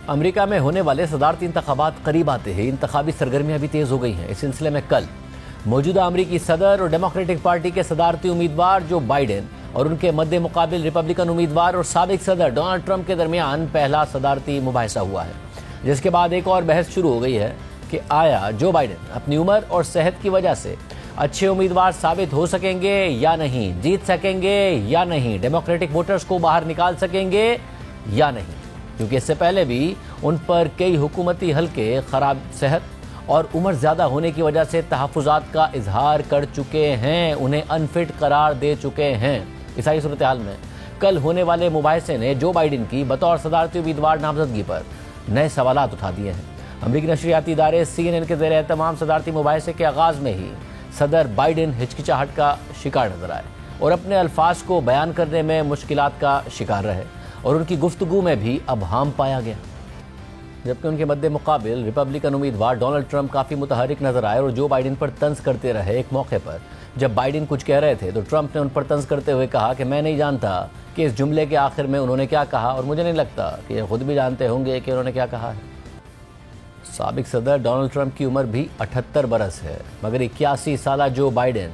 امریکہ میں ہونے والے صدارتی انتخابات قریب آتے ہیں انتخابی سرگرمیاں بھی تیز ہو گئی ہیں۔ اس سلسلے میں کل موجودہ امریکی صدر اور ڈیموکریٹک پارٹی کے صدارتی امیدوار جو بائیڈن اور ان کے مد مقابل ریپبلکن امیدوار اور سابق صدر ڈونلڈ ٹرمپ کے درمیان پہلا صدارتی مباحثہ ہوا ہے، جس کے بعد ایک اور بحث شروع ہو گئی ہے کہ آیا جو بائیڈن اپنی عمر اور صحت کی وجہ سے اچھے امیدوار ثابت ہو سکیں گے یا نہیں، جیت سکیں گے یا نہیں، ڈیموکریٹک ووٹرز کو باہر نکال سکیں گے یا نہیں، کیونکہ اس سے پہلے بھی ان پر کئی حکومتی حلقے خراب صحت اور عمر زیادہ ہونے کی وجہ سے تحفظات کا اظہار کر چکے ہیں، انہیں انفٹ قرار دے چکے ہیں۔ اس ساری صورتحال میں کل ہونے والے مباحثے نے جو بائیڈن کی بطور صدارتی امیدوار نامزدگی پر نئے سوالات اٹھا دیے ہیں۔ امریکی نشریاتی ادارے CNN کے زیر اہتمام صدارتی مباحثے کے آغاز میں ہی صدر بائیڈن ہچکچاہٹ کا شکار نظر آئے اور اپنے الفاظ کو بیان کرنے میں مشکلات کا شکار رہے، اور ان کی گفتگو میں بھی ابہام پایا گیا، جبکہ ان کے مد مقابل ریپبلکن امیدوار ڈونلڈ ٹرمپ کافی متحرک نظر آئے اور جو بائیڈن پر طنز کرتے رہے۔ ایک موقع پر جب بائیڈن کچھ کہہ رہے تھے تو ٹرمپ نے ان پر طنز کرتے ہوئے کہا کہ میں نہیں جانتا کہ اس جملے کے آخر میں انہوں نے کیا کہا، اور مجھے نہیں لگتا کہ یہ خود بھی جانتے ہوں گے کہ انہوں نے کیا کہا ہے۔ سابق صدر ڈونلڈ ٹرمپ کی عمر بھی 78 برس ہے، مگر 81 سالہ جو بائیڈن،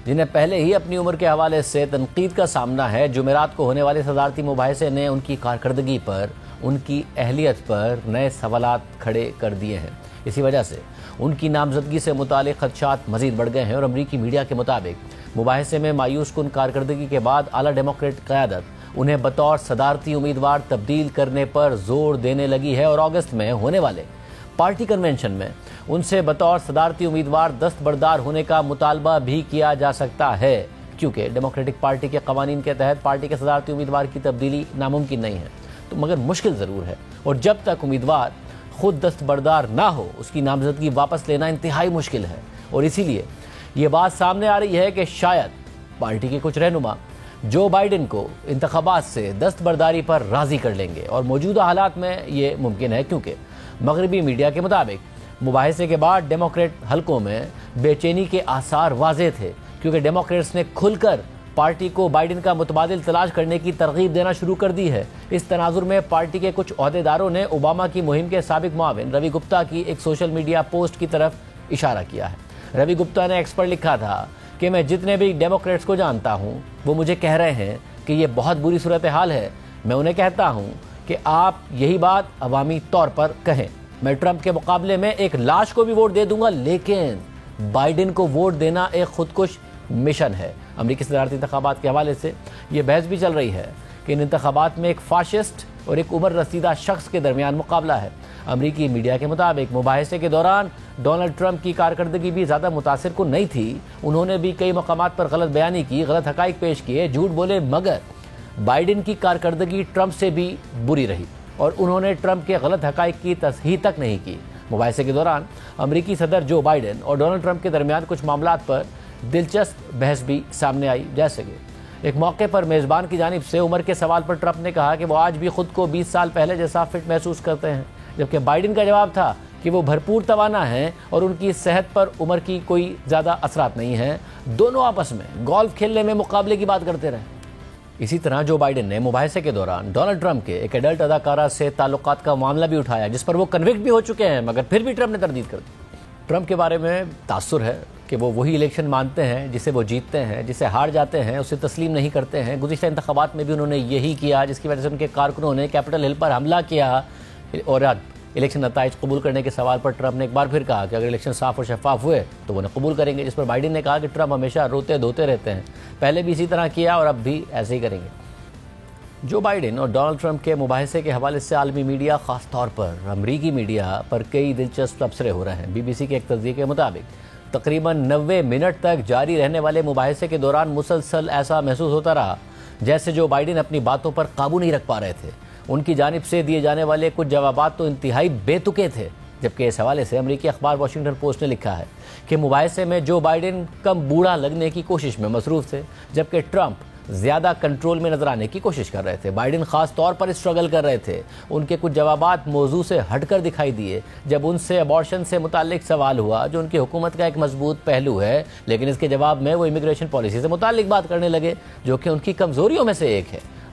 جنہیں پہلے ہی اپنی عمر کے حوالے سے تنقید کا سامنا ہے، جمعرات کو ہونے والے صدارتی مباحثے نے ان کی کارکردگی پر، ان کی اہلیت پر نئے سوالات کھڑے کر دیے ہیں۔ اسی وجہ سے ان کی نامزدگی سے متعلق خدشات مزید بڑھ گئے ہیں، اور امریکی میڈیا کے مطابق مباحثے میں مایوس کن کارکردگی کے بعد اعلیٰ ڈیموکریٹ قیادت انہیں بطور صدارتی امیدوار تبدیل کرنے پر زور دینے لگی ہے، اور اگست میں ہونے والے پارٹی کنونشن میں ان سے بطور صدارتی امیدوار دستبردار ہونے کا مطالبہ بھی کیا جا سکتا ہے، کیونکہ ڈیموکریٹک پارٹی کے قوانین کے تحت پارٹی کے صدارتی امیدوار کی تبدیلی ناممکن نہیں ہے، تو مگر مشکل ضرور ہے، اور جب تک امیدوار خود دستبردار نہ ہو اس کی نامزدگی واپس لینا انتہائی مشکل ہے۔ اور اسی لیے یہ بات سامنے آ رہی ہے کہ شاید پارٹی کے کچھ رہنما جو بائیڈن کو انتخابات سے دستبرداری پر راضی کر لیں گے، اور موجودہ حالات میں یہ ممکن ہے کیونکہ مغربی میڈیا کے مطابق مباحثے کے بعد ڈیموکریٹ حلقوں میں بے چینی کے آثار واضح تھے، کیونکہ ڈیموکریٹس نے کھل کر پارٹی کو بائیڈن کا متبادل تلاش کرنے کی ترغیب دینا شروع کر دی ہے۔ اس تناظر میں پارٹی کے کچھ عہدیداروں نے اوباما کی مہم کے سابق معاون روی گپتا کی ایک سوشل میڈیا پوسٹ کی طرف اشارہ کیا ہے۔ روی گپتا نے ایکس پر لکھا تھا کہ میں جتنے بھی ڈیموکریٹس کو جانتا ہوں وہ مجھے کہہ رہے ہیں کہ یہ بہت بری صورتحال ہے، میں انہیں کہتا ہوں کہ آپ یہی بات عوامی طور پر کہیں، میں ٹرمپ کے مقابلے میں ایک لاش کو بھی ووٹ دے دوں گا، لیکن بائیڈن کو ووٹ دینا ایک خودکش مشن ہے۔ امریکی صدارتی انتخابات کے حوالے سے یہ بحث بھی چل رہی ہے کہ ان انتخابات میں ایک فاشسٹ اور ایک عمر رسیدہ شخص کے درمیان مقابلہ ہے۔ امریکی میڈیا کے مطابق مباحثے کے دوران ڈونلڈ ٹرمپ کی کارکردگی بھی زیادہ متاثر کن نہیں تھی، انہوں نے بھی کئی مقامات پر غلط بیانی کی، غلط حقائق پیش کیے، جھوٹ بولے، مگر بائیڈن کی کارکردگی ٹرمپ سے بھی بری رہی، اور انہوں نے ٹرمپ کے غلط حقائق کی تصحیح تک نہیں کی۔ مباحثے کے دوران امریکی صدر جو بائیڈن اور ڈونلڈ ٹرمپ کے درمیان کچھ معاملات پر دلچسپ بحث بھی سامنے آئی، جیسے کہ ایک موقع پر میزبان کی جانب سے عمر کے سوال پر ٹرمپ نے کہا کہ وہ آج بھی خود کو 20 سال پہلے جیسا فٹ محسوس کرتے ہیں، جبکہ بائیڈن کا جواب تھا کہ وہ بھرپور توانا ہیں اور ان کی صحت پر عمر کی کوئی زیادہ اثرات نہیں ہیں۔ دونوں آپس میں گولف کھیلنے میں مقابلے کی بات کرتے رہے۔ اسی طرح جو بائیڈن نے مباحثے کے دوران ڈونلڈ ٹرمپ کے ایک ایڈلٹ اداکارہ سے تعلقات کا معاملہ بھی اٹھایا، جس پر وہ کنوکٹ بھی ہو چکے ہیں، مگر پھر بھی ٹرمپ نے تردید کر دی۔ ٹرمپ کے بارے میں تاثر ہے کہ وہ وہی الیکشن مانتے ہیں جسے وہ جیتتے ہیں، جسے ہار جاتے ہیں اسے تسلیم نہیں کرتے ہیں۔ گزشتہ انتخابات میں بھی انہوں نے یہی کیا، جس کی وجہ سے ان کے کارکنوں نے کیپٹل ہل پر حملہ کیا، اور الیکشن نتائج قبول کرنے کے سوال پر ٹرمپ نے ایک بار پھر کہا کہ اگر الیکشن صاف اور شفاف ہوئے تو وہ انہیں قبول کریں گے، جس پر بائیڈن نے کہا کہ ٹرمپ ہمیشہ روتے دھوتے رہتے ہیں، پہلے بھی اسی طرح کیا اور اب بھی ایسے ہی کریں گے۔ جو بائیڈن اور ڈونلڈ ٹرمپ کے مباحثے کے حوالے سے عالمی میڈیا، خاص طور پر امریکی میڈیا پر کئی دلچسپ تبصرے ہو رہے ہیں۔ BBC کے ایک تجزیے کے مطابق تقریباً 90 منٹ تک جاری رہنے والے مباحثے کے دوران مسلسل ایسا محسوس ہوتا رہا جیسے جو بائیڈن اپنی باتوں پر قابو نہیں رکھ پا رہے تھے۔ ان کی جانب سے دیے جانے والے کچھ جوابات تو انتہائی بے تکے تھے، جبکہ اس حوالے سے امریکی اخبار واشنگٹن پوسٹ نے لکھا ہے کہ مباحثے میں جو بائیڈن کم بوڑھا لگنے کی کوشش میں مصروف تھے، جبکہ ٹرمپ زیادہ کنٹرول میں نظر آنے کی کوشش کر رہے تھے۔ بائیڈن خاص طور پر اسٹرگل کر رہے تھے، ان کے کچھ جوابات موضوع سے ہٹ کر دکھائی دیے جب ان سے ابارشن سے متعلق سوال ہوا، جو ان کی حکومت کا ایک مضبوط پہلو ہے، لیکن اس کے جواب میں وہ امیگریشن پالیسی سے متعلق بات کرنے لگے، جو کہ ان کی کمزوریوں میں سے ایک ہے۔